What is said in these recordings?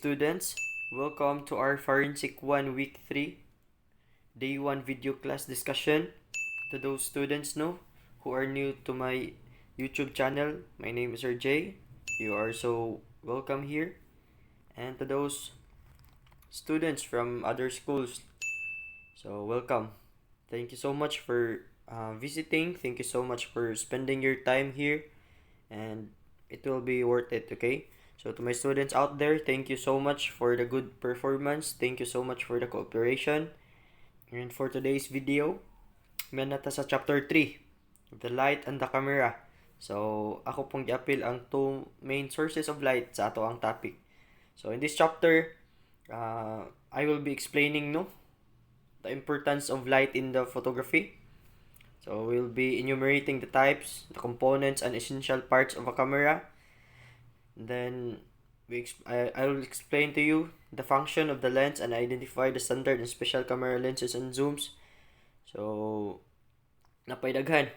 students, welcome to our Forensic 1 Week 3 Day 1 video class discussion. To those students who are new to my YouTube channel, my name is RJ. You are so welcome here. And to those students from other schools, so welcome. Thank you so much for visiting. Thank you so much for spending your time here, and it will be worth it, okay? So to my students out there, thank you so much for the good performance. Thank you so much for the cooperation. And for today's video, may nata sa chapter 3, the light and the camera. So ako pong i-appeal ang two main sources of light sa ato ang topic. So in this chapter, I will be explaining the importance of light in the photography. So we'll be enumerating the types, the components, and essential parts of a camera. Then I will explain to you the function of the lens and identify the standard and special camera lenses and zooms. So napay daghan.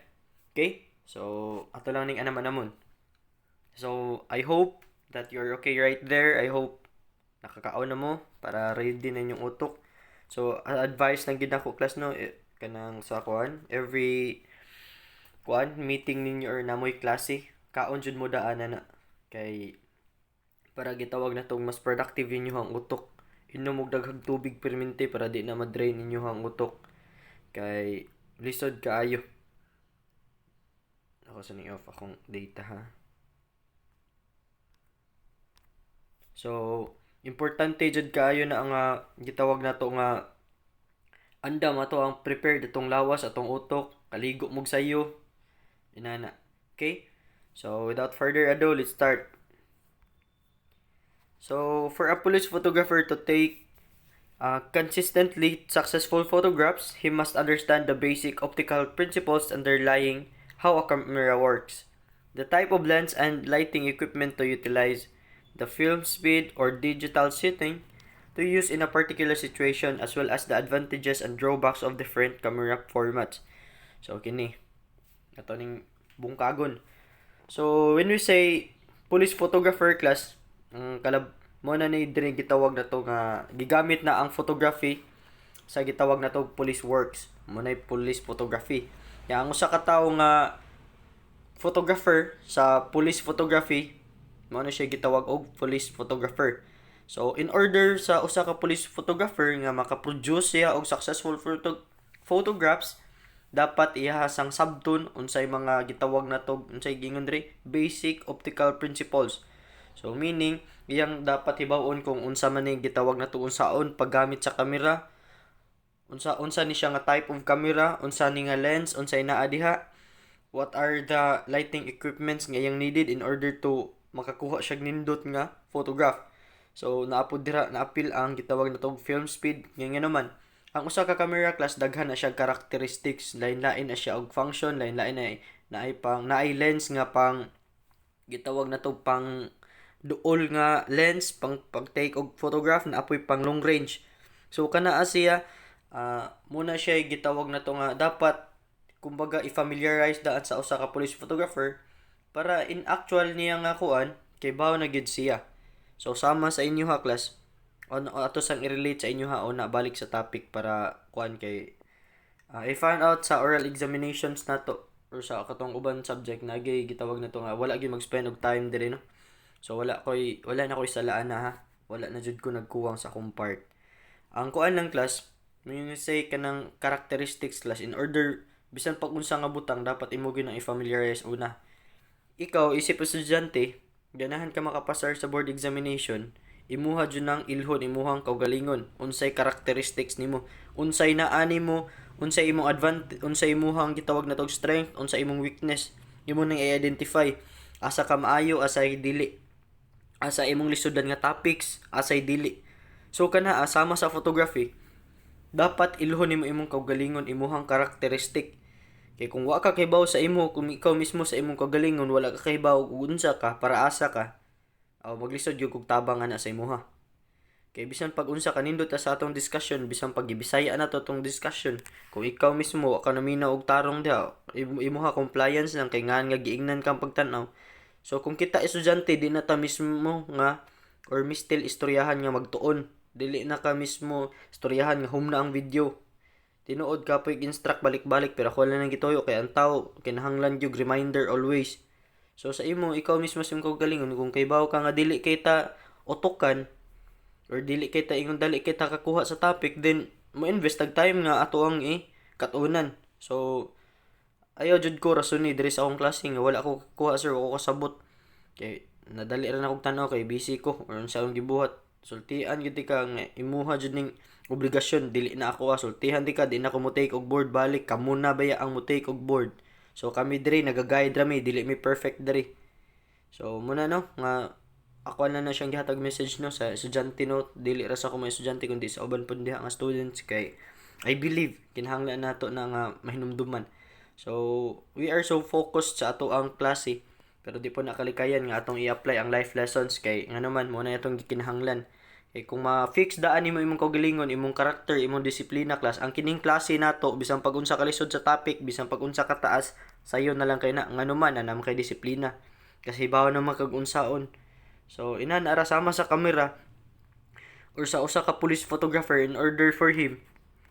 Okay? So ato lang ning anam-anamon. So I hope that you're okay right there. I hope nakakaon na mo para ready na inyong utok. So advice lang gid ako class kanang sa kuan every meeting ninyo or namoy klase kaon jud mo daanan na kay para gitawag na tong mas productive ninyo ang utok. Inom og daghang tubig permente para di na ma-drain ninyo ang utok kay lisod kaayo. Ako sa ni off akong data ha. So importante jud kaayo na ang gitawag na to nga andam ato ang prepared atong lawas atong utok kaligo mog sayo inana. Okay? So without further ado, let's start. So for a police photographer to take consistently successful photographs, he must understand the basic optical principles underlying how a camera works, the type of lens and lighting equipment to utilize, the film speed or digital setting to use in a particular situation, as well as the advantages and drawbacks of different camera formats. So kini ato ning bungkagon. So when we say police photographer class, kalab mo na ni diri gitawag na to nga gigamit na ang photography sa gitawag na to police works. Mo na police photography. Ya ang usa ka tawo nga photographer sa police photography, mo na siya gitawag og police photographer. So in order sa usa ka police photographer nga maka-produce siya og successful photographs, dapat ihasang sabton unsay mga gitawag na to unsay gingon diri basic optical principles. So meaning iyang dapat hibaw-on kung unsa man ni gitawag na to unsaon paggamit sa camera, unsa ni siya nga type of camera, unsa ni nga lens, unsay naa diha, what are the lighting equipments nga iyang needed in order to makakuha siya nindot nga photograph. So naapod dira naapil ang gitawag na to film speed nga naman. Ang usa ka camera class daghan na siya characteristics, lain-lain na siya og function, lain-lain naay lens nga pang gitawag na to pang duol nga lens pang pag-take og photograph, na apoy pang long range. So kana siya muna siya gitawag na to nga dapat kumbaga i-familiarize daan sa usa ka police photographer para in actual niya nga kuan kay bawo na gid siya. So sama sa inyo ha class, ato sang i-relate sa inyo ha na balik sa topic para kuan kay I found out sa oral examinations nato or sa katong uban subject na gitawag na to nga wala gyud mag-spend og time diri no. So wala na koy salaan na ha. Wala na jud ko nagkuwang sa akong part. Ang kuan ng class, may say kanang characteristics class in order bisan pag unsa nga butang dapat imo gyud nang i-familiarize una. Ikaw isip estudyante, ganahan ka makapasar sa board examination, imuha jud nang ilhon imuhang kaugalingon unsay characteristics nimo, unsay naa nimo, unsay imong unsay imuhang gitawag na tog strength, unsay imong weakness, imo nang i-identify asa ka maayo, asay dili, asa imong lisudan nga topics, asay dili. So kana sama sa photography dapat ilhon nimo imong kaugalingon, imuhang characteristic. Kay kung wa ka kahibaw sa imo, kung ikaw mismo sa imong kaugalingon wala ka kahibaw kung unsa ka, para asa ka, maglisod gyud kog tabang ana sa imuha. Kay bisan pag unsa kanindot sa atong discussion, bisan pag gibisaya na to tong discussion, kung ikaw mismo wa ka naminaw og tarong diha, imuha compliance lang kay ngan nga giingnan kang pagtan-aw. So kung kita estudyante di na ta mismo nga or mistil istoryahan nga magtuon. Dili na ka mismo istoryahan nga hum na ang video. Tinuod ka po instruct balik-balik pero ako lang nang gituyo kay ang tao kinahanglan gyud reminder always. So sa imo ikaw mismo sim ko galingon kung kaybaw ka nga dili kay ta utokan or dili kay ta ingon dali kay ta kakuha sa topic, then mo invest tag time nga ato ang katunan. So ayaw jud ko rason ni diri sa akong klase nga wala ko kuha sir o kasabot kay nadali ra na kog tan-aw kay busy ko or unsa akong gibuhat. Sultian gyud ka nga imuha jud ning obligasyon dili na ako sultihan di ka di na ko mo take og board balik kamo na baya ang mo take og board. So kami diri nagaguide ra mi dili mi perfect diri. So muna no nga ako na siyang gihatag message no sa estudyante no dili ra sa ako mga estudyante kundi sa uban pud diha nga students kay I believe kinahanglan nato na nga mahinumduman. So we are so focused sa ato ang klase pero di po nakalikayan nga atong i-apply ang life lessons kay nga naman mo na itong gikinahanglan. Kay kung ma-fix daan nimo imong kaugalingon, imong karakter, imong disiplina class, ang kining klase nato bisan pag-unsa ka lisod sa topic, bisan pag-unsa ka taas, sayo na lang kay na nganuman anam kay disiplina. Kasi bawo na makag-unsaon. So ina ara sama sa kamera or sa usa ka police photographer in order for him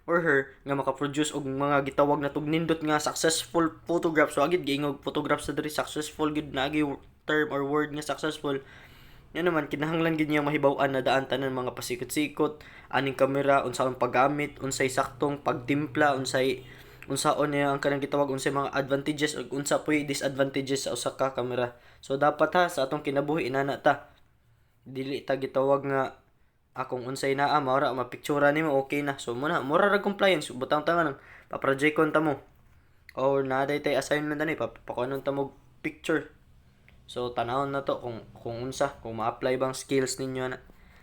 or her nga makaproduce og mga gitawag na tug nindot nga successful photograph. So agid giingog photograph sa diri successful gid na agi term or word nga successful. Yan naman kinahanglan gid niya mahibaw-an na daan tanan mga pasikot-sikot aning kamera unsaon paggamit, unsay saktong pagtimpla, unsaon niya ang kanang gitawag unsay mga advantages ug unsa puy disadvantages sa usa ka kamera. So dapat ha sa atong kinabuhi inana ta. Dili ta gitawag nga akong unsay naa maura mapictura nimo okay na. So mura ra compliance butang tangan pa-projecton ta mo. Or naday tay assignment ani papakuanon ta mo picture. So tanawon na to kung unsa kung ma-apply bang skills ninyo na.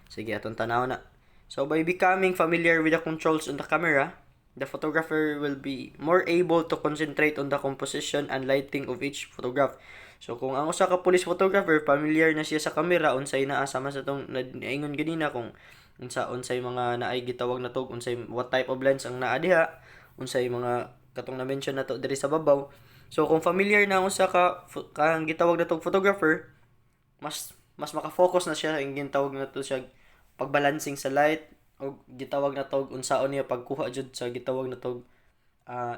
Sige aton tanaw na. So by becoming familiar with the controls on the camera, the photographer will be more able to concentrate on the composition and lighting of each photograph. So kung ang usa ka police photographer familiar na siya sa camera unsay naa sama sa tong naingon ganina kung unsay mga naay gitawag na tog unsay what type of lens ang naa diha, unsay mga katong na mention nato diri sa babaw. So kung familiar na usa ka kang gitawag na tog photographer, mas maka-focus na siya ang gitawag na to siya pagbalancing sa light o gitawag na tog unsaon niya pagkuha jud sa gitawag na tog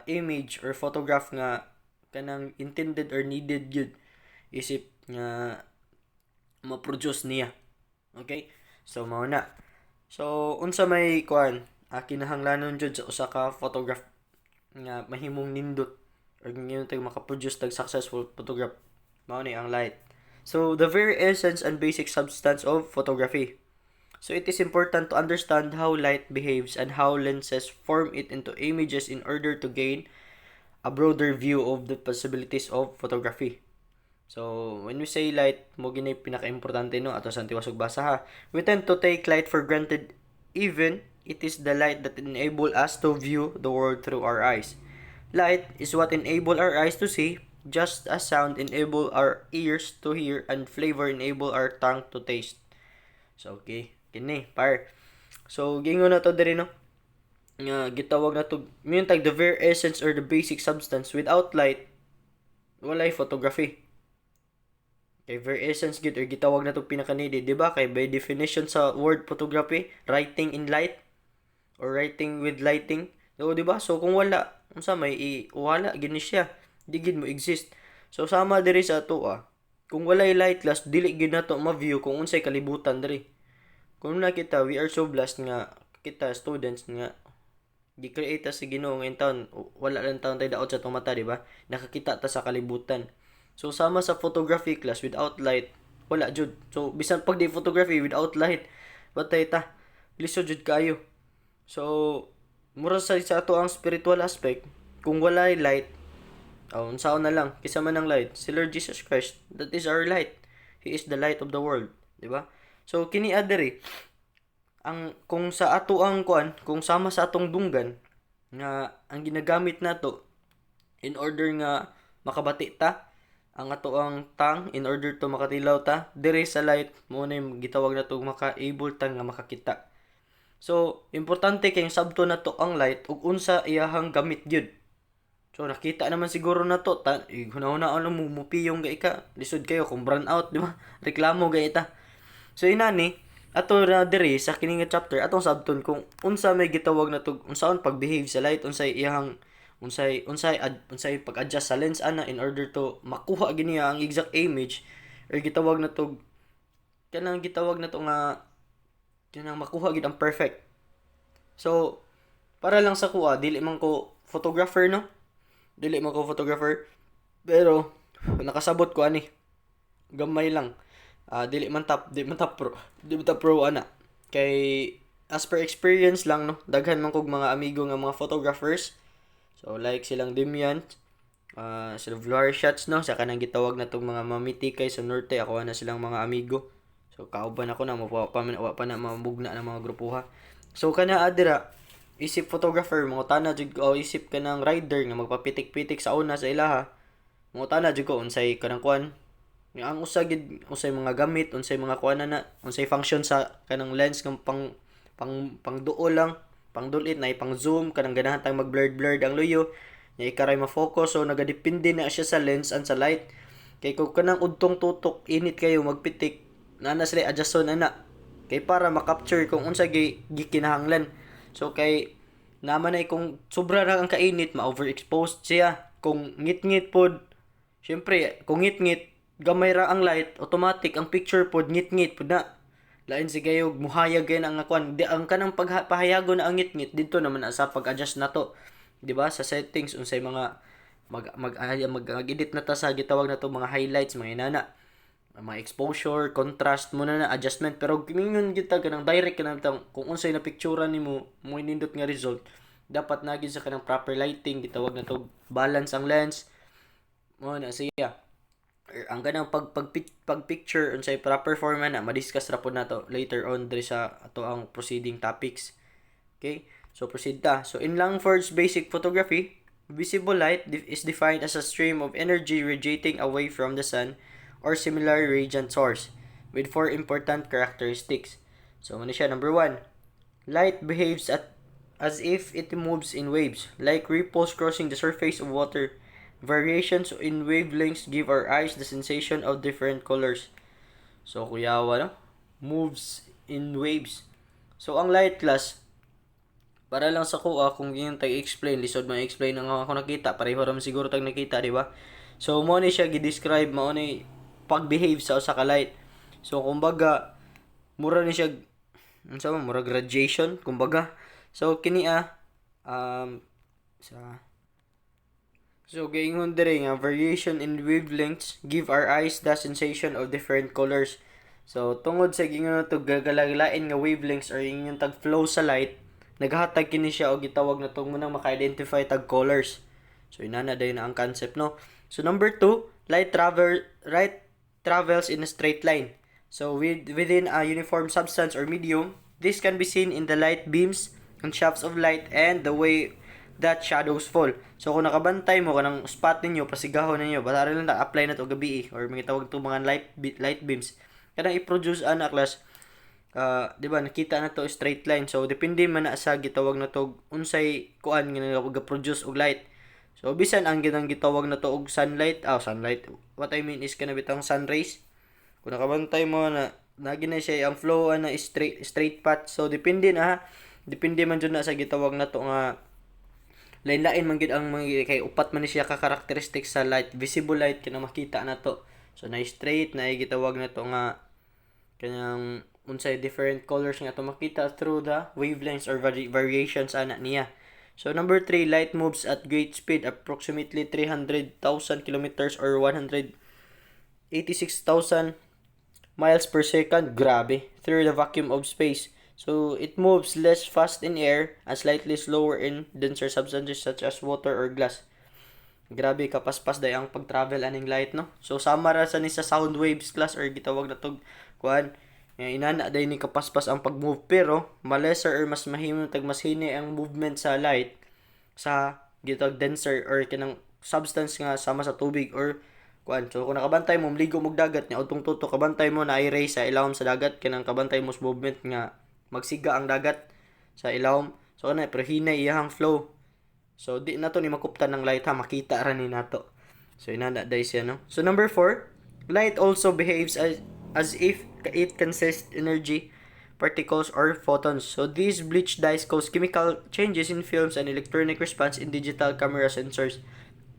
image or photograph nga kanang intended or needed jud isip nga ma-produce niya. Okay? So mao na. So unsa may kuan kinahanglanon jud sa usa ka photograph nga mahimong nindot or ngayon tayo makaproduce tag successful photograph. Mao ni ang light. So the very essence and basic substance of photography. So it is important to understand how light behaves and how lenses form it into images in order to gain a broader view of the possibilities of photography. So when we say light, mo ginay pinaka-importante no ato sa tiwasog basa ha. We tend to take light for granted even it is the light that enable us to view the world through our eyes. Light is what enable our eyes to see, just as sound enable our ears to hear and flavor enable our tongue to taste. So okay, kini par. So gingon na to diri no. Nga gitawag na to, mean tag the very essence or the basic substance. Without light, walay photography. Kay very essence gid or gitawag na to pinaka-needed, di ba? Kay by definition sa word photography, writing in light or writing with lighting. So di ba? So kung wala unsa may wala gini siya di gid mo exist. So sama diri sa ato kung walay light class dili gid nato ma-view kung unsay kalibutan diri. Kung nakita we are so blessed nga kita students nga gi-create sa Ginoo ngayon taon wala lang taon tay daot sa tong mata di ba nakakita ta sa kalibutan. So sama sa photography class without light wala jud. So bisan pag di photography without light batay ta lisod jud kayo. So mura sa ato ang spiritual aspect kung walay light unsaon na lang kisa man ang light si Lord Jesus Christ, that is our light, he is the light of the world, di ba? So kini adiri ang kung sa ato ang kuan kung sama sa atong dunggan nga ang ginagamit nato in order nga makabati ta ang ato ang tang in order to makatilaw ta diri sa light mo na yung gitawag na to maka-able ta nga makakita. So, importante kay sabto na to ang light ug unsa iyahang gamit gyud. So, nakita naman siguro na to hunahuna ano mo mupiyong gay ka. Lisod kayo kung brown out, di ba? Reklamo gay ta. So inani ato na diri sa kini nga chapter atong sabton kung unsa may gitawag na tug unsaon pagbehave sa light, unsay iyang unsay pag-adjust sa lens ana in order to makuha gini ang exact image, or gitawag na tug gitawag na to nga kanang makuha gid ang perfect. So para lang sa kuha dili man ko photographer, no, dili man ko photographer, pero nakasabot ko ani gamay lang. Di man tap pro ana. Kay as per experience lang, no, daghan man kog mga amigo nga mga photographers. So like silang Dimian, sila Vlogger Shots, no, sa kanang gitawag na tong mga mamiti kay sa norte, ako na silang mga amigo. So kauban ako na wa pa na mamugna ng mga grupuha. So kana adira isip photographer mga tana jud ko, isip ka ng rider nga magpapitik-pitik sa una sa ilaha. Mga tana jud ko unsay kanang kuan, ang usay mga gamit, unsay mga kuan na, unsay function sa kanang lens ng pang duol lang, pang dulit na pang zoom kanang ganahan tang mag blurred ang luyo, nya ikaray ma-focus. So nagadepende na siya sa lens and sa light. Kay kung kanang udtong tutok init kayo magpitik, nana sila adjuston ana kay para makapture kung unsa gikinahanglan. So kay naman ay kung sobra ra ang kainit ma-overexposed siya. Kung ngit-ngit pod, syempre kung ngit-ngit gamay ra ang light, automatic ang picture pod ngit-ngit pod na. Lain si gayog muhayag gay ang kwan. Di ang kanang pagpahayagon na ang ngit-ngit dito naman sa pag-adjust na to. Di ba? Sa settings unsay mga mag-edit na ta sa gitawag na to mga highlights, mga inana, mga exposure, contrast mo na adjustment. Pero mingon kita kanang direct kanang kung unsay na picturean nimo mo inindot nga result, dapat na sa kanang proper lighting, gitawag na to balance ang lens mo na siya. Ang ganang picture unsay proper format na madiscuss ra pod nato later on diri sa ato ang proceeding topics. Okay, so proceed ta. So in Langford's basic photography, visible light is defined as a stream of energy radiating away from the sun or similar radiant source with four important characteristics. So ano siya? Number 1, light behaves as if it moves in waves, like ripples crossing the surface of water. Variations in wavelengths give our eyes the sensation of different colors. So kuyawa, no? Moves in waves. So ang light class, para lang sa kuha kung yung tag-explain, lisod mo explain ang ako nakita, pareho ram siguro tag nakita, di ba? So mo ni siya gi-describe, mo ni pag-behave sa usa ka light. So kumbaga mura ni siya unsa man, mura graduation kumbaga. So kini So, gaingon dire nga variation in wavelengths give our eyes the sensation of different colors. So, tungod sa gingon to gagalaglain nga wavelengths or inyong tag flow sa light, naghatag kini siya og gitawag na tong munang maka-identify tag colors. So, inana dayon ang concept, no. So, number 2, light travels in a straight line. So, within a uniform substance or medium, this can be seen in the light beams and shafts of light and the way that shadows fall. So kung nakabantay mo kanang spot ninyo, pasigahon ninyo, basta lang na-apply na to gabi or mga tawag to mga light beams. Kanang i-produce ana class, di ba nakita na to straight line. So depende man na sa gitawag na to unsay kuan nga nag-produce og light. So bisan ang gitawag na to og sunlight. What I mean is kana bitang sun rays. Kung nakabantay mo na nagi na siya ang flow na straight path. So depende na ha. Depende man jud na sa gitawag na to nga lain-lain man gid ang mga kay upat man ni siya ka characteristics sa light, visible light kana makita na to. So na straight na gitawag na to nga kanang unsay different colors nga to makita through the wavelengths or variations ana niya. So number 3, light moves at great speed, approximately 300,000 kilometers or 186,000 miles per second, grabe, through the vacuum of space. So, it moves less fast in air and slightly slower in denser substances such as water or glass. Grabe, kapaspas day ang pag-travel aning light, no? So, sama ra sa ni sa sound waves class or gitawag na tog kuan. Inana day ni kapaspas ang pag-move, pero malesser or mas mahimong mas hini ang movement sa light sa gitawag denser or kanang substance nga sama sa tubig or kuan. So, kung nakabantay mo mligo mog dagat nya utong tuto kabantay mo na i-ray sa ilawom sa dagat kanang kabantay mo movement nga magsiga ang dagat sa ilawom. So ana pero hinay iyang flow. So di na to ni makuptan ng light ha, makita ra ni nato. So inana day siya, no. So number 4, light also behaves as if it consists energy, particles, or photons. So these bleach dyes cause chemical changes in films and electronic response in digital camera sensors.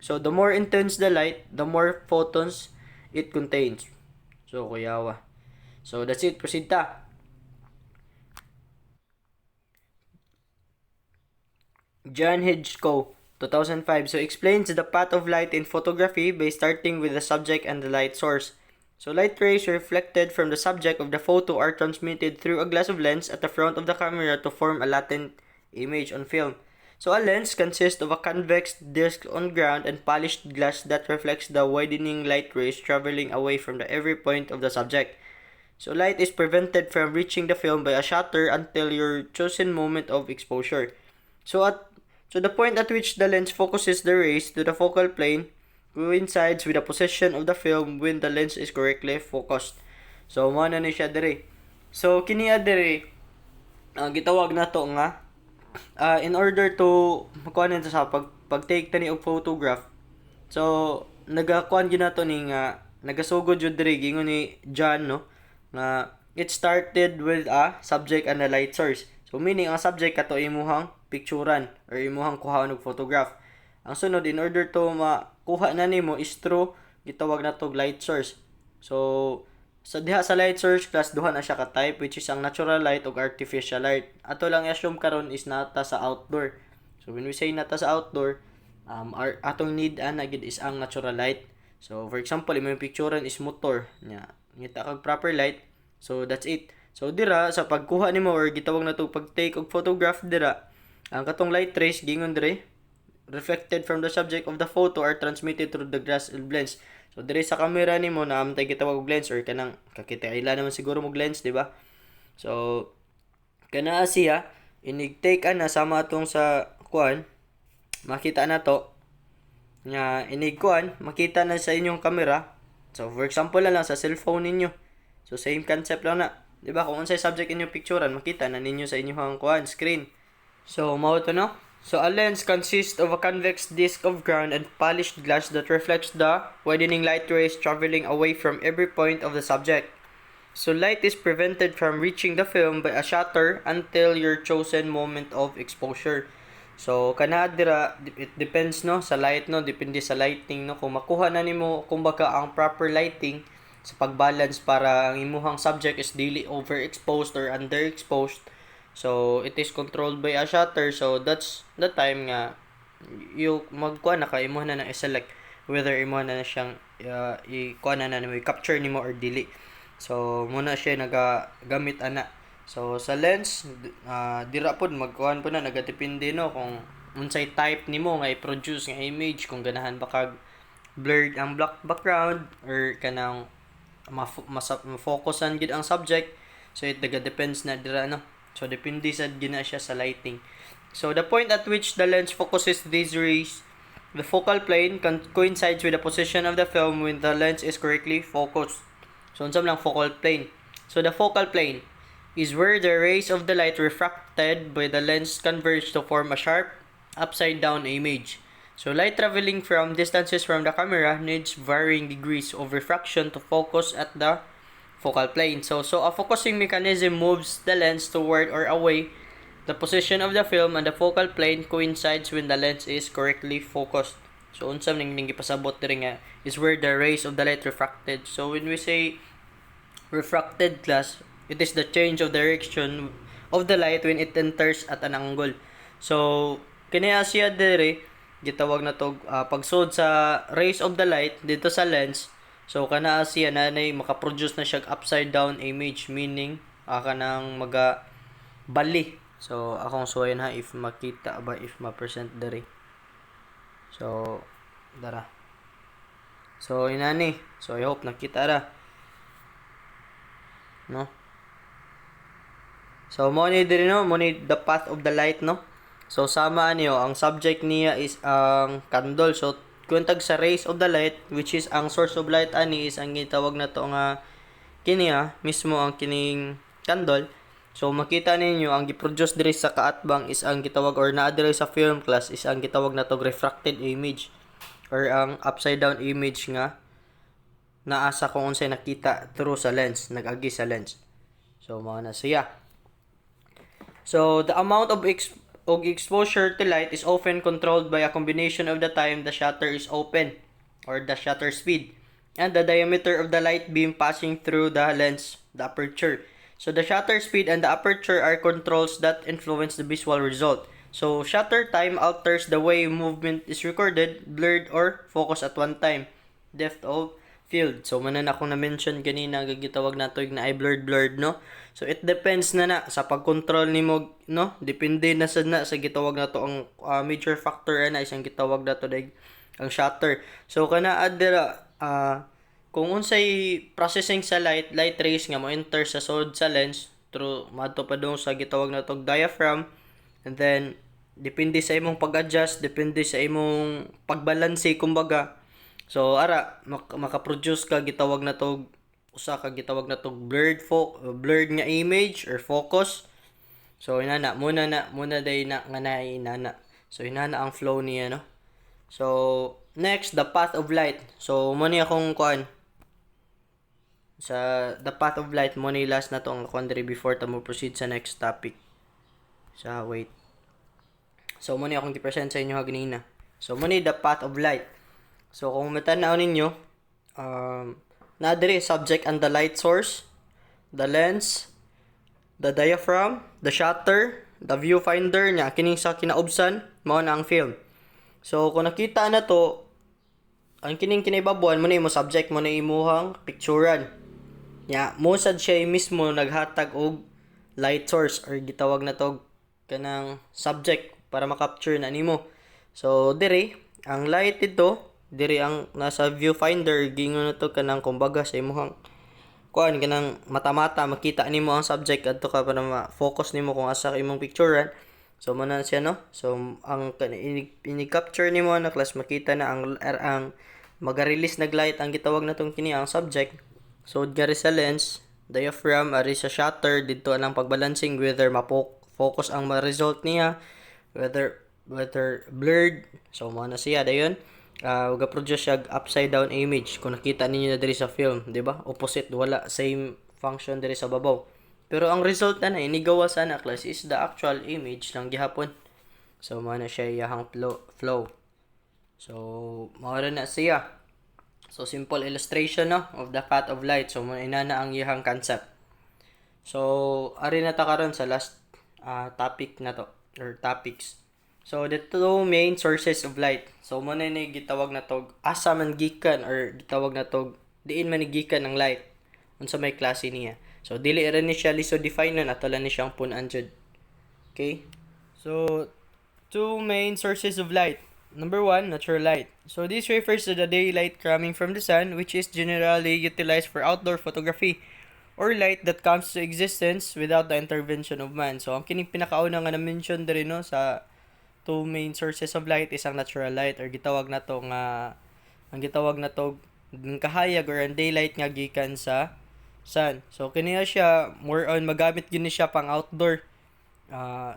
So the more intense the light, the more photons it contains. So kuyawa. So that's it. Proceed ta. John Hitchcock, 2005, so explains the path of light in photography by starting with the subject and the light source. So light rays reflected from the subject of the photo are transmitted through a glass of lens at the front of the camera to form a latent image on film. So a lens consists of a convex disc on ground and polished glass that reflects the widening light rays traveling away from the every point of the subject. So light is prevented from reaching the film by a shutter until your chosen moment of exposure. So at so the point at which the lens focuses the rays to the focal plane coincides with the position of the film when the lens is correctly focused. So mo na ni siya diri. So kini diri gitawag nato nga in order to makuha nito sa pag-take tani og photograph. So nagakuan gyud nato ni nga nagasugod jud diri gingon ni John no nga it started with a subject and a light source. So meaning ang subject kato imuhang picturean or imuhang kuhaon og photograph. Ang sunod in order to makuha na nimo is through gitawag nato light source. So sa diha sa light source class duha na siya ka type which is ang natural light ug artificial light. Ato lang i-assume karon is nata sa outdoor. So when we say nata sa outdoor, atong need ana gid is ang natural light. So for example, imong picturean is motor nya. Ngita kag proper light. So that's it. So dira sa pagkuha nimo or gitawag nato pag-take og photograph dira, ang katong light rays gingon dire reflected from the subject of the photo are transmitted through the glass lens. So dire sa camera nimo na amtay gitawag og lens or kanang kakita-ila naman siguro mog lens, di ba? So kana siya inig-take ana sama atong sa kuan makita na to nga inig kuan makita na sa inyong camera. So for example lang sa cellphone ninyo. So same concept lang na. Di ba kung unsay subject inyong picturean makita na ninyo sa inyong kuan screen. So mao to no. So a lens consists of a convex disc of ground and polished glass that reflects the widening light rays traveling away from every point of the subject. So light is prevented from reaching the film by a shutter until your chosen moment of exposure. So kana dira it depends no sa light no, depende sa lighting no kung makuha na nimo kumbaga ang proper lighting sa pagbalance para ang imuhang subject is dili overexposed or underexposed. So it is controlled by a shutter. So that's the time nga you magkuha na ka imo na i-select whether imo na siyang i-kuha na nimo i-capture nimo or dili. So muna siya nagagamit ana. So sa lens dira pod magkuhan po na nagadepende no kung unsay type nimo nga i-produce nga image, kung ganahan ba kag blurred ang black background or kanang ma-focusan gid ang subject. So it depends na dira no. So depende sa gina siya sa lighting. So the point at which the lens focuses these rays, the focal plane coincides with the position of the film when the lens is correctly focused. So unsam lang focal plane. So the focal plane is where the rays of the light refracted by the lens converge to form a sharp upside down image. So light traveling from distances from the camera needs varying degrees of refraction to focus at the focal plane. So a focusing mechanism moves the lens toward or away the position of the film, and the focal plane coincides when the lens is correctly focused. So unsam ning gipasabot diri nga is where the rays of the light refracted. So when we say refracted class, it is the change of direction of the light when it enters at an angle. So kini siya diri gitawag na to pagsud sa rays of the light dito sa lens. So kana siya nanay makaproduce na siya upside down image, meaning kanang bali. So akong suwayan ha if makita ba, if ma-present diri. So dara. So inani. So I hope nakita ra. No. So mo ni diri no, mo ni the path of the light no. So sama niyo ang subject niya is ang candle. So kung tag sa rays of the light, which is ang source of light ani is ang gitawag na to nga kini mismo ang kining candle. So makita ninyo ang gi-produce diri sa kaatbang is ang gitawag or naa diri sa film class is ang gitawag na to refracted image or ang upside down image nga naa sa kung unsay nakita through sa lens, nag-agi sa lens. So mao na siya. So the amount of exposure to light is often controlled by a combination of the time the shutter is open or the shutter speed and the diameter of the light beam passing through the lens, the aperture. So the shutter speed and the aperture are controls that influence the visual result. So shutter time alters the way movement is recorded, blurred or focused at one time. Depth of field. So manan akong na-mention kanina gagitawag nato na ay blurred no. So it depends na sa pag-control nimo no. Depende na sa gitawag nato ang major factor na isang gitawag nato dag ang shutter. So kana adira kung unsay processing sa light rays nga mo enter sa sud sa lens through madto pa dong sa gitawag nato diaphragm, and then depende sa imong pag-adjust, depende sa imong pagbalanse kumbaga. So ara maka-produce ka gitawag na to usa ka gitawag na to blurred nga image or focus. So inana muna day na nga inana. So inana ang flow niya no. So next, the path of light. So mo ni akong kuan sa the path of light mo ni last na to ang kuan before ta mo proceed sa next topic. Sa wait. So mo ni akong gi-present sa inyo hagnina. So mo ni the path of light. So kung matanaw ninyo, na diri subject and the light source, the lens, the diaphragm, the shutter, the viewfinder nya kining sa kinaubsan mao na ang film. So kung nakita na to, ang kining kinaibabuan mo na imo subject mo na imuhang picturean. Nya mo sad siya mismo naghatag og light source or gitawag na to kanang subject para makapture na nimo. So dire ang light ito diri ang nasa viewfinder gingon na to kanang kumbaga sa imong kuan kanang mata-mata makita nimo ang subject adto ka para ma-focus nimo kung asa ka imong picturean. So man siya no. So ang ini-capture nimo na class makita na ang maga-release nag light ang gitawag natong kini ang subject. So gari sa lens, diaphragm ari sa shutter didto ang pagbalancing whether ma-focus ang ma-result niya, whether blurred. So mo na siya dayon. Ga-produce siya upside down image kung nakita ninyo na diri sa film, di ba? Opposite, wala same function diri sa babaw. Pero ang result na inigawa sana class is the actual image ng gihapon. So mo na siya iyahang flow. So mao na siya. So simple illustration no of the path of light. So mo inana ang iyahang concept. So ari na ta karon sa last topic na to or topics. So the two main sources of light. So mo na ni gitawag na tog asa man gikan or gitawag na tog diin man gikan ang light unsa may klase niya. So dili ra ni siya liso define na ato lang ni siyang pun-an jud. Okay? So two main sources of light. Number 1, natural light. So this refers to the daylight coming from the sun, which is generally utilized for outdoor photography or light that comes to existence without the intervention of man. So ang kining pinakauna nga na-mention diri no sa two main sources of light is ang natural light or gitawag na to nga ang gitawag na to ng kahayag or ang daylight nga gikan sa sun. So kini siya more on magamit gini siya pang outdoor.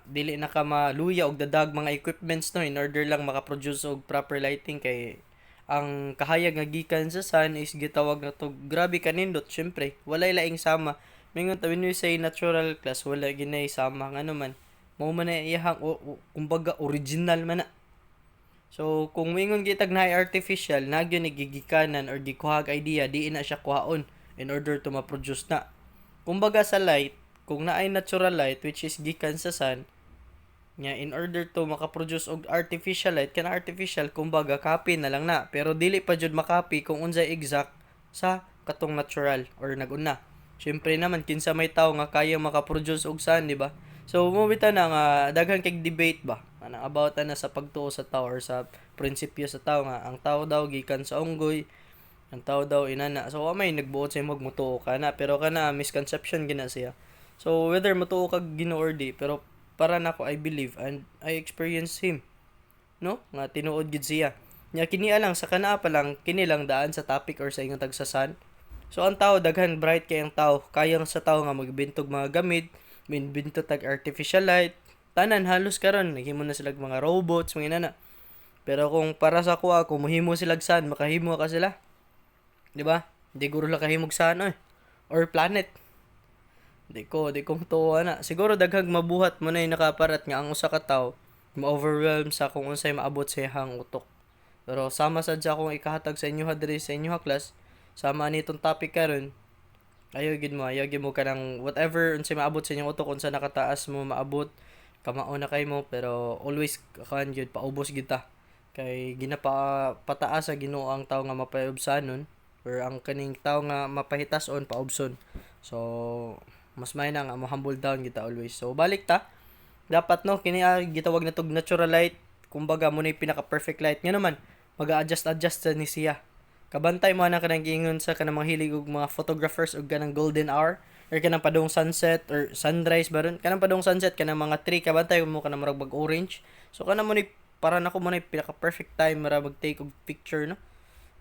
Dili na ka maluya og dadag mga equipments no in order lang makaproduce og proper lighting kay ang kahayag nga gikan sa sun is gitawag na to grabe kanindot syempre walay laing sama mingon ta when we say natural class wala ginay sama nga naman mao man na iyahang kumbaga original man na. So kung mingon gitag na artificial nagyo ni gigikanan or gikuhag idea di na siya kuhaon in order to ma-produce na. Kumbaga sa light kung naay natural light which is gikan sa sun nya in order to makaproduce og artificial light kana artificial kumbaga copy na lang na pero dili pa jud makopy kung unsay exact sa katong natural or naguna. Syempre naman kinsa may tawo nga kaya makaproduce og sun, di ba? So mo bitaw na nga daghan kay debate ba anang about na sa pagtuo sa tawo or sa prinsipyo sa tawo nga ang tawo daw gikan sa unggoy, ang tawo daw inana. So may nagbuot sa imong mutuo kana pero kana misconception gina siya. So whether mutuo ka Ginoo or di pero para nako I believe and I experience him no nga tinuod gid siya nya kini alang sa kana pa lang kini lang daan sa topic or sa ingon tagsasan. So ang tao daghan bright kay ang tao kayang sa tao nga magbintog mga gamit binto tag artificial light tanan halos karon naghimo na sila mga robots mga nana. Pero kung para sa kuha kung mohimo sila sun makahimo ka sila, di ba? Di guro la kahimog sa ano or planet. Di ko tuwa na. Siguro daghang mabuhat mo na yung nakaparat nga ang usa ka tawo ma-overwhelm sa kung unsay maabot sa iyang utok. Pero sama sad sa akong ikahatag sa inyo diri sa inyo class, sama nitong topic karon, ayaw gid mo kanang whatever unsay maabot sa inyong utok unsa nakataas mo maabot, kamao na kay mo pero always kan gyud paubos gyud ta. Kay ginapa pataas sa Ginoo ang tawo nga mapaubsanon or ang kaning tawo nga mapahitason paubson. So mas may na nga mo humble down kita always. So balik ta, dapat no kini gitawag na tog natural light, kumbaga mo na yung pinaka perfect light nga naman mag-adjust sa ni siya. Kabantay mo na kanang giingon sa kanang mga hilig og mga photographers og kanang golden hour or kanang padung sunset or sunrise baron kanang padung sunset kanang mga tree kabantay mo kanang murag bag orange. So kanang mo ni para nako mo na pinaka perfect time para mag-take og picture no.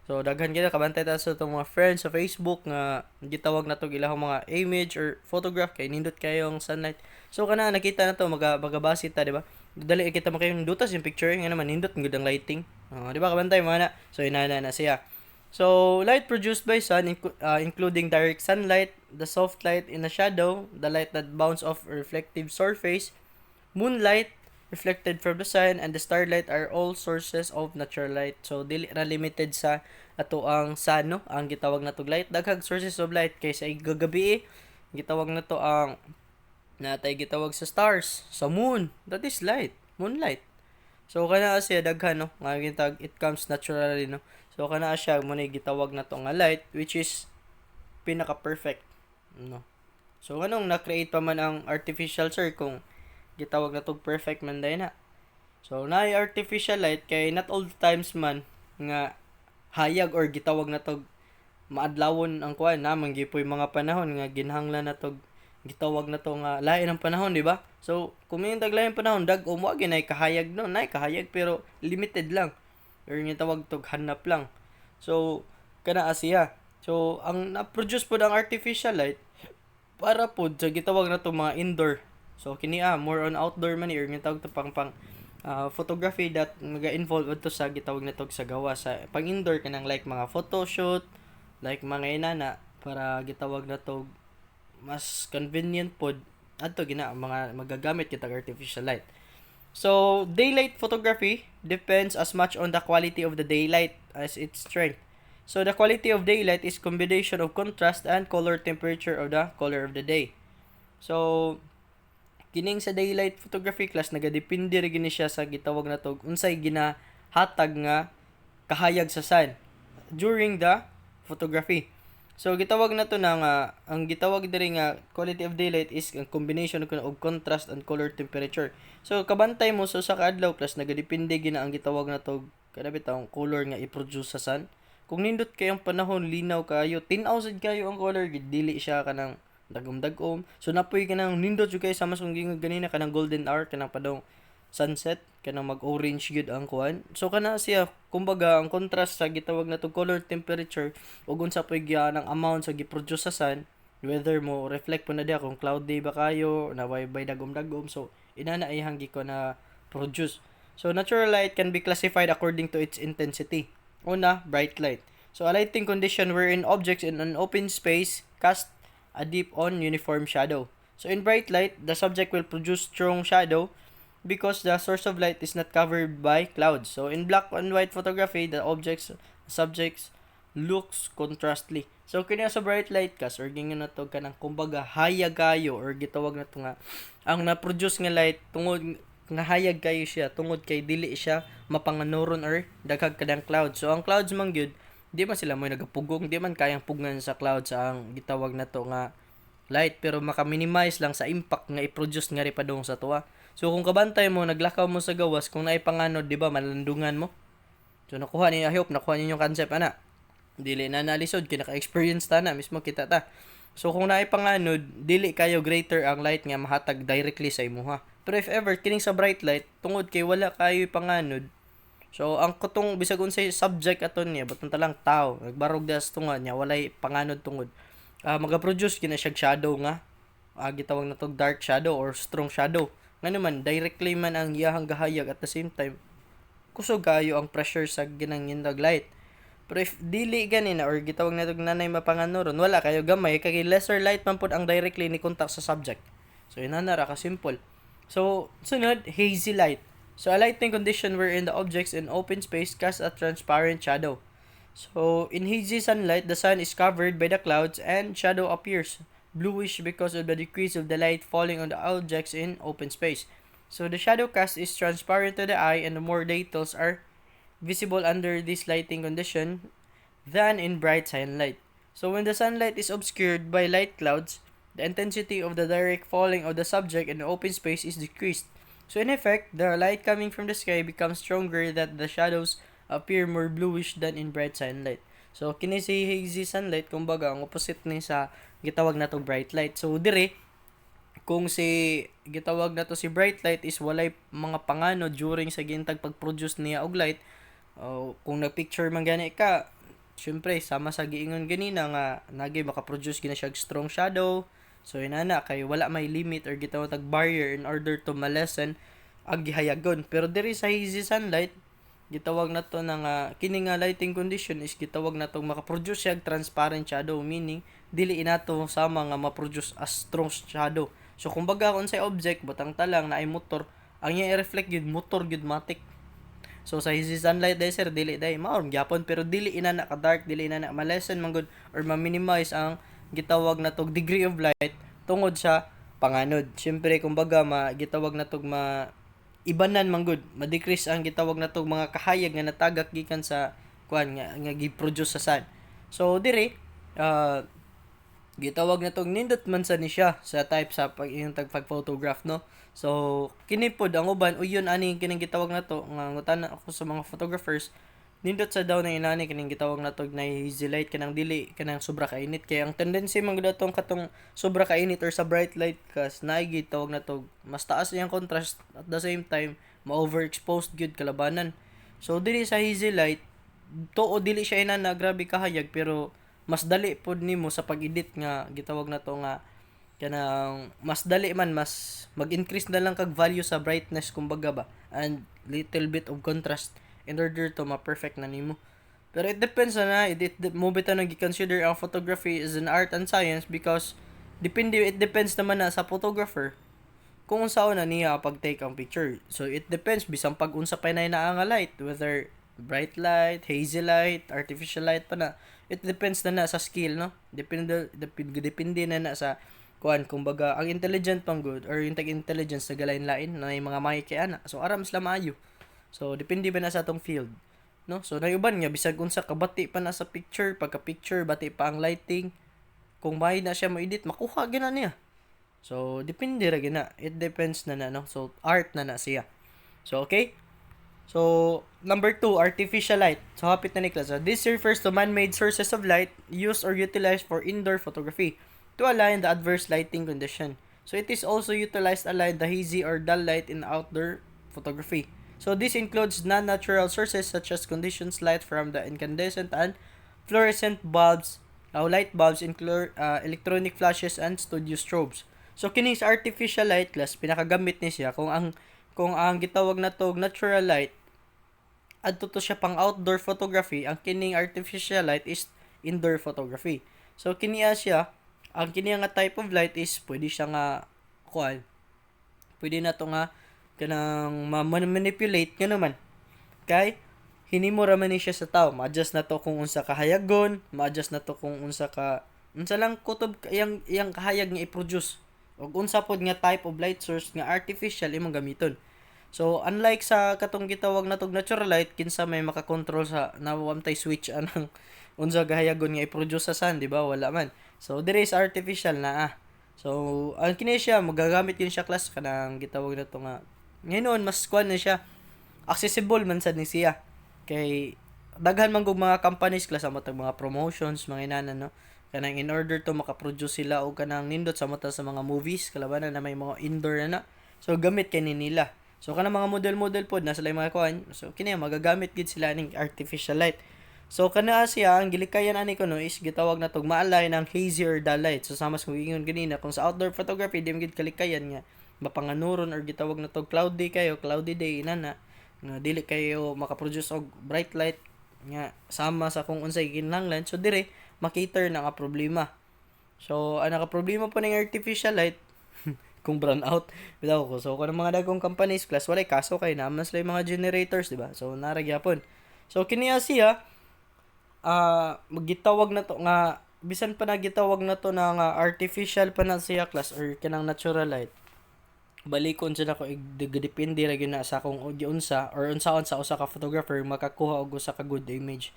So daghan kita kabantay ta sa itong mga friends sa Facebook nga gitawag na tog ilahang mga image or photograph kay nindot kayong sunlight. So kana nakita na to magabasi ta di ba? Dali kita makayong dutas yung picture nga naman nindot ngud ang lighting. Di ba kabantay mo na. So inana na siya. So light produced by sun including direct sunlight, the soft light in a shadow, the light that bounce off a reflective surface, moonlight reflected from the sun, and the starlight are all sources of natural light. So dili ra limited sa ato ang sun no, ang gitawag na tog light. Daghang sources of light kay sa gagabi gitawag na to ang natay gitawag sa stars, sa moon. That is light, moonlight. So kana siya daghan no, nga gitawag it comes naturally no. So kana siya mo na gitawag na to nga light which is pinaka perfect no. So anong na-create pa man ang artificial sir kung gitawag na tog perfect man day na. So naay artificial light kay not all the times man nga hayag or gitawag na tog maadlawon ang kuan na manggipoy mga panahon nga ginhanglan na tog gitawag na to nga lain ang panahon di ba? So kung may taglain panahon dag mo agi nay kahayag no, nay kahayag pero limited lang. Or yung tawag tog hanap lang. So kana asiya. So ang na-produce pod ang artificial light para pod sa gitawag na to mga indoor. So kini more on outdoor man or yung tawag to pang photography that maga-involve to sa gitawag na to sa gawa sa pang indoor kanang like mga photo shoot, like mga inana para gitawag na to mas convenient pod adto gina mga magagamit kita artificial light. So daylight photography depends as much on the quality of the daylight as its strength. So the quality of daylight is combination of contrast and color temperature of the color of the day. So kining sa daylight photography class nagadepende ra gini siya sa gitawag na tog unsay ginahatag nga kahayag sa sun during the photography. So gitawag na to na nga ang gitawag diri nga quality of daylight is a combination of contrast and color temperature. So kabantay mo so sa kaadlaw class nagadepende gina ang gitawag na tog kada bitaw color nga i-produce sa sun. Kung nindot kayong panahon linaw kayo, tin-awsad kayo ang color dili siya kanang dagom-dagom. So napoy kanang nindot jud kay sa mas kung gingog ganina kanang golden hour kanang padong sunset kanang mag-orange gyud ang kuan. So kana siya kumbaga ang contrast sa gitawag na to color temperature ug unsa poy ng amount sa gi-produce sa sun, whether mo reflect po na diha kung cloudy ba kayo na way dagom-dagom. So inana ihang gi ko na produce. So natural light can be classified according to its intensity. Una, bright light. So a lighting condition wherein objects in an open space cast a deep on uniform shadow. So in bright light, the subject will produce strong shadow because the source of light is not covered by clouds. So in black and white photography, the subjects looks contrastly. So kini sa bright light kas or gingon na to kanang kumbaga hayag kayo or gitawag na to nga ang na-produce nga light tungod nga hayag kayo siya tungod kay dili siya mapanganuron or daghag kadang clouds. So ang clouds man gyud di man sila mo nagapugong, di man kayang pugngan sa clouds ang gitawag na to nga light pero maka-minimize lang sa impact nga i-produce nga ripadong sa tuwa. So kung kabantay mo naglakaw mo sa gawas kung naay panganod di ba malandungan mo. So nakuha ni I hope nakuha ninyo concept ana. Dili na nalisod kay naka-experience ta na mismo kita ta. So kung naay panganod dili kayo greater ang light nga mahatag directly sa imuha. Pero if ever kining sa bright light tungod kay wala kayo panganod. So ang kutong bisag unsay subject aton niya baton talang tao nagbarog das tungod niya walay panganod tungod. Maga-produce kina siya shadow nga gitawag na tog dark shadow or strong shadow. Nga naman directly man ang iyahang gahayag at the same time kusog kayo ang pressure sa ginangindag light. Pero if dili ganina or gitawag na itong nanay mapanganuron, wala kayo gamay, kay lesser light man pod ang directly ni contact sa subject. So, inanara ka simple. So, sunod, hazy light. So, a lighting condition wherein the objects in open space cast a transparent shadow. So, in hazy sunlight, the sun is covered by the clouds and shadow appears bluish because of the decrease of the light falling on the objects in open space. So, the shadow cast is transparent to the eye and the more details are visible under this lighting condition than in bright sunlight. So when the sunlight is obscured by light clouds, the intensity of the direct falling of the subject in the open space is decreased. So in effect, the light coming from the sky becomes stronger that the shadows appear more bluish than in bright sunlight. So kini si hazy sunlight kumbaga ang opposite ni sa gitawag nato bright light. So dire kung si gitawag nato si bright light is walay mga pangano during sa gintag pag-produce niya og light. Kung nag-picture man gani ka, syempre sama sa giingon ganina nga nagay maka-produce gina siya strong shadow. So inana kay wala may limit or gitawag tag barrier in order to malesen ang gihayagon. Pero diri sa hazy sunlight, gitawag nato na nga kini nga lighting condition is gitawag nato maka-produce siya transparent shadow, meaning dili inato sama nga ma-produce as strong shadow. So kumbaga kung sa object butang talang na ay motor, ang iya i-reflect gid motor gid matik. So sa hazy sunlight dai sir dili dai maor gyapon pero dili ina na ka dark, dili ina na ma-lessen man gud or ma-minimize ang gitawag na tog degree of light tungod sa panganod. Syempre kumbaga gitawag na tog ibanan man gud, ma-decrease ang gitawag na tog mga kahayag nga natagak gikan sa kuan nga gi-produce sa sun. So dire gitawag na tong nindot man sa ni siya sa type sa yung pag-photograph no. So kini pod ang uban uyon ani kining gitawag na to nga ngutana ako sa mga photographers, nindot sa daw na inani kining gitawag na to na hazy light kanang dili kanang sobra kainit kay ang tendency man gud atong katong sobra kainit or sa bright light kas naay gitawag na to mas taas iyang contrast at the same time ma-overexposed gyud kalabanan. So dili sa hazy light tuo dili siya ina na grabe kahayag pero mas dali pod nimo sa pag-edit nga gitawag na to nga kanang mas dali man mas mag-increase na lang kag value sa brightness kumbaga ba and little bit of contrast in order to ma-perfect na nimo. Pero it depends na mo bitaw nang gi-consider ang photography is an art and science because it depends naman na sa photographer kung unsa na niya pag-take ang picture. So it depends bisang pag unsa pa na nga light, whether bright light, hazy light, artificial light pa na. It depends na sa skill, no? Depende na sa kuan kumbaga ang intelligent pang good or yung tag-intelligence sa galain-lain na yung mga makikiana. So aram sila maayo. So depende ba na sa atong field, no? So nayuban nga bisag unsa kabati pa na sa picture, pagka-picture bati pa ang lighting. Kung may na siya mo edit, makuha gina niya. So depende ra gina. It depends na no. So art na siya. So okay? So, number 2, artificial light. So, hapit na ni class. So, this refers to man-made sources of light used or utilized for indoor photography to align the adverse lighting condition. So, it is also utilized to align the hazy or dull light in outdoor photography. So, this includes non-natural sources such as conditions light from the incandescent and fluorescent bulbs, light bulbs, electronic flashes, and studio strobes. So, kini sa artificial light class, pinakagamit ni siya kung ang gitawag na tog natural light adto to siya pang outdoor photography, ang kining artificial light is indoor photography. So kiniya siya, ang kiniya nga type of light is pwede siya nga pwede na to nga kanang manipulate nga naman kay hinimo ra man ni siya sa tao, ma-adjust na to kung unsa kahayagon, ma-adjust na to kung unsa lang kutob iyang kahayag nga i-produce ug unsa pod nga type of light source nga artificial imong gamiton. So unlike sa katong gitawag na tog natural light kinsa may makakontrol sa nawamtay switch anang unsa gahayagon nga i-produce sa sun, di ba? Wala man. So dire is artificial na So ang kini siya magagamit yun siya class kanang gitawag na to nga ngayon mas kuan na siya accessible man sad ni siya kay daghan man gug mga companies class sa matag mga promotions mga inanan no kanang in order to makaproduce sila og kanang nindot sa mata sa mga movies kalabanan na may mga indoor na so gamit kani nila. So kanang mga model pod na sila mga kuan so kini magagamit gid sila ning artificial light. So kana siya ang gilikayan ani ko no is gitawag na tog maalay ng hazy or dull light. So sama sa ingon ganina kung sa outdoor photography di gid kalikayan nga mapanganuron or gitawag na tog cloudy day inana nga dili kayo makaproduce og bright light nga sama sa kung unsay kinahanglan, so dire makater na nga problema. So ang naka problema po ng artificial light kung brown out bitaw ko. So kung mga dagkong companies class walay kaso kay naman sila yung mga generators, di ba? So nara gyapon. So kini siya magitawag na to nga bisan pa nagitawag na to na nga artificial pa na siya class or kanang natural light. Balikon sila ko depende ra gyud na sa kung unsa or unsa usa ka photographer makakuha og usa ka good image.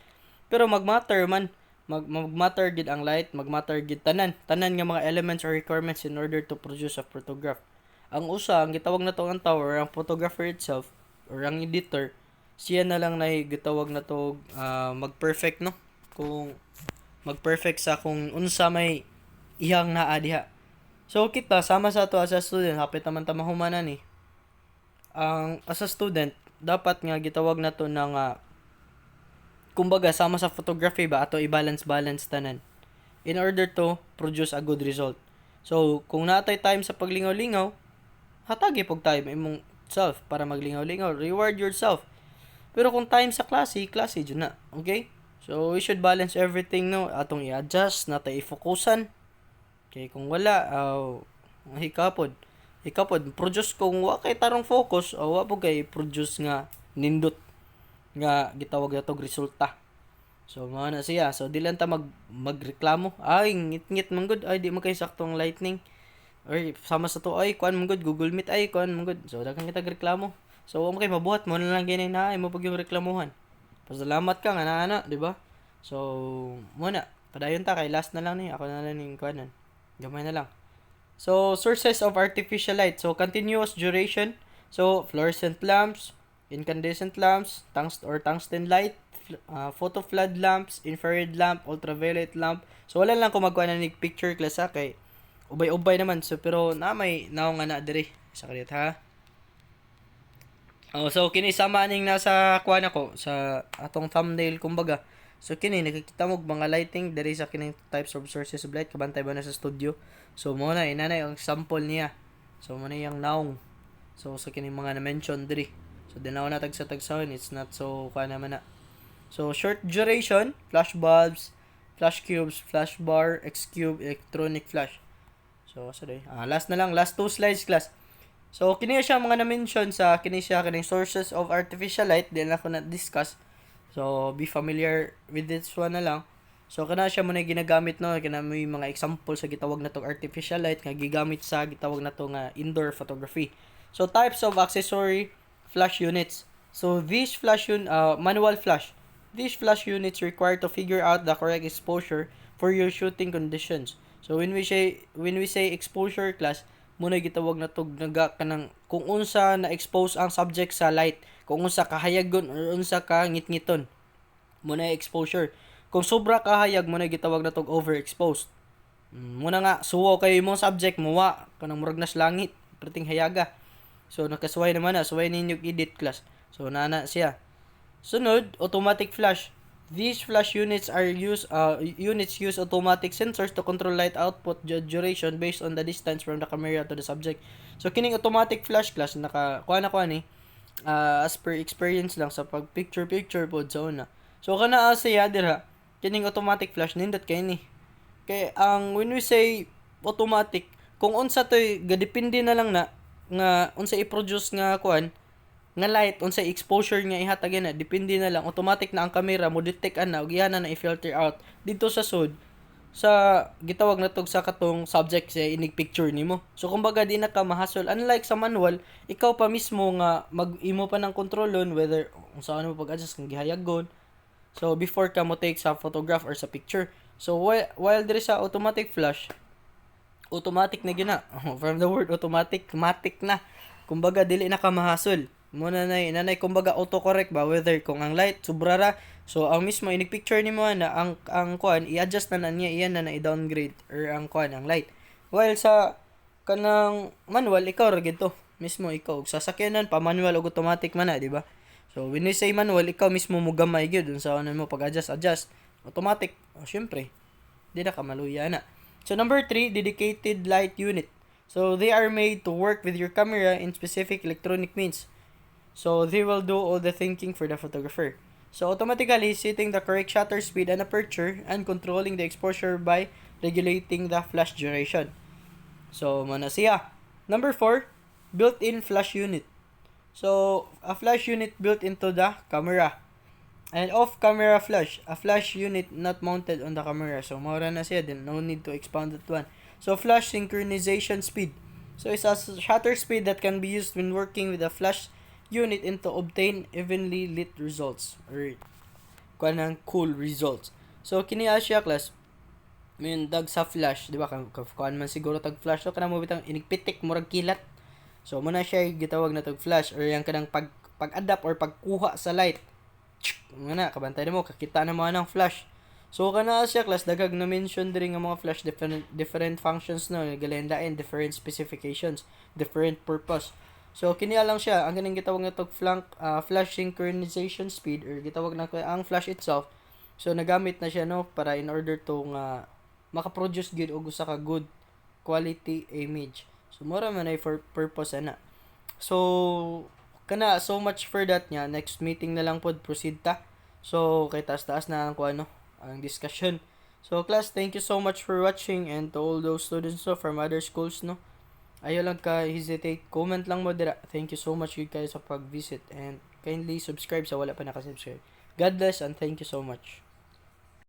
Pero magmatter man magmatter gid ang light, magmatter gid tanan nga mga elements or requirements in order to produce a photograph. Ang usa ang gitawag na to ang tower, ang photographer itself or ang editor, siya na lang na gitawag na to mag-perfect no. Kung mag-perfect sa kung unsa may ihang naa diha. So kita sama sa to as a student, hapit naman ta mahumanan ni. Ang as a student dapat nga gitawag na to ng kumbaga sama sa photography ba ato i-balance tanan in order to produce a good result. So kung natay time sa paglingaw-lingaw, hatagi pog time imong self para maglingaw-lingaw, reward yourself. Pero kung time sa klase jud na, okay? So we should balance everything no, atong i-adjust, natay i-focusan. Okay, kung wala, hikapod. Produce kung wa kay tarong focus, wa po kay produce nga nindot nga gitawag na tog resulta. So mao na siya. So di lang ta magreklamo. Ay ngit-ngit man gud, ay di man kay saktong lightning. Or sama sa to ay kuan man gud Google Meet ay kuan man gud. So daghang kita reklamo. So mo kay mabuhat mo na lang gini na ay mo pag yung reklamuhan. Pasalamat ka nga na, di ba? So mo na. Padayon ta kay last na lang ni ako na lang ning kuanan. Gamay na lang. So, sources of artificial light. So, continuous duration. So, fluorescent lamps, incandescent lamps, tungsten light, photo flood lamps, infrared lamp, ultraviolet lamp. So, wala lang kung magkuha na ni picture class ha, kay ubay-ubay naman. So, pero may naong nga na diri. Sa kalit ha. So, kini sama ning nasa kuha na ko sa atong thumbnail kumbaga. So kini nakikita mo mga lighting diri sa kining types of sources of light kabantay ba na sa studio. So mo na inanay ang sample niya. So mo na yang naong. So sa kining mga na mention diri. So dinaw na tag sa tagsawon, it's not so kana man na. So short duration, flash bulbs, flash cubes, flash bar, X cube, electronic flash. So sorry. Last na lang, last two slides class. So kini siya mga na mention sa kining sources of artificial light din ako na discuss. So, be familiar with this one na lang. So, kana siya muna ginagamit no, kana may mga example sa gitawag na tong artificial light nga gigamit sa gitawag na to nga indoor photography. So, types of accessory flash units. So, these manual flash. These flash units require to figure out the correct exposure for your shooting conditions. So, when we say exposure class, muna gitawag na to naga kanang kung unsa na expose ang subject sa light, kung unsa kahayagon or unsa ka ngit-ngiton muna exposure. Kung sobra kahayag muna gitawag na tog overexposed. Muna nga suwo kay imong subject muwa kanang murag nas langit perting hayaga. So nakasuway naman na suway ninyo edit class. So nana siya. Sunod, automatic flash. These flash units use automatic sensors to control light output duration based on the distance from the camera to the subject. So kining automatic flash class kuha ni as per experience lang sa pag picture pod sa una. So kana siya dira kining automatic flash nindot kay ni. Kay ang when we say automatic kung unsa toy gadepende na lang na nga unsa i-produce nga kuan nga light unsa exposure nga ihatag na depende na lang automatic na ang camera mo detect ana ug ihana na i-filter out dito sa sud sa gitawag na tog sa katong subject sa inig picture nimo. So kumbaga di na ka mahasol unlike sa manual, ikaw pa mismo nga mag-imo pa ng kontrolon whether kung saan mo pag-adjust kung gihayagon. So before ka mo take sa photograph or sa picture. So while there is a automatic flash, automatic na gina. From the word automatic, matic na. Kumbaga dili na ka mahasol. Muna nanay kumbaga autocorrect ba whether kung ang light sobra ra, so ang mismo inig picture nimo na ang kuan i-adjust na niya iyan na i-downgrade or ang kuan ang light. While sa kanang manual ikaw ra gito mismo ikaw sa sakyanan pa manual ug automatic man na, di ba? So when we say manual ikaw mismo mo gamay gyud sa ano mo pag-adjust automatic. Syempre di na ka maluya na. So number 3, dedicated light unit. So they are made to work with your camera in specific electronic means. So they will do all the thinking for the photographer. So automatically setting the correct shutter speed and aperture and controlling the exposure by regulating the flash duration. So muna siya. Number 4, built-in flash unit. So a flash unit built into the camera. And off-camera flash, a flash unit not mounted on the camera. So mura na siya din, no need to expand that one. So flash synchronization speed. So it's a shutter speed that can be used when working with a flash unit and to obtain evenly lit results or kanang cool results. So kini siya class, may dag sa flash, di ba? Kuan man siguro tag flash so kanang mo bitang inigpitik murag kilat. So muna siya gitawag na tag flash or yang kanang pag-adapt or pagkuha sa light. Muna kabantay mo kakita na mo ng flash. So kana siya class dagag na mention diri nga mga flash different functions no galenda and different specifications, different purpose. So kini lang siya ang ganing gitawag nga tog flash synchronization speed or gitawag na ang flash itself. So nagamit na siya no para in order to nga maka-produce gyud og usa ka good quality image. So mura man ay for purpose ana. So kana so much for that nya next meeting na lang pod proceed ta. So kay taas-taas na ang kuano ang discussion. So class, thank you so much for watching and to all those students no from other schools no. Ayaw lang ka hesitate, comment lang mo dira. Thank you so much you guys sa pag-visit and kindly subscribe sa wala pa naka-subscribe. God bless and thank you so much.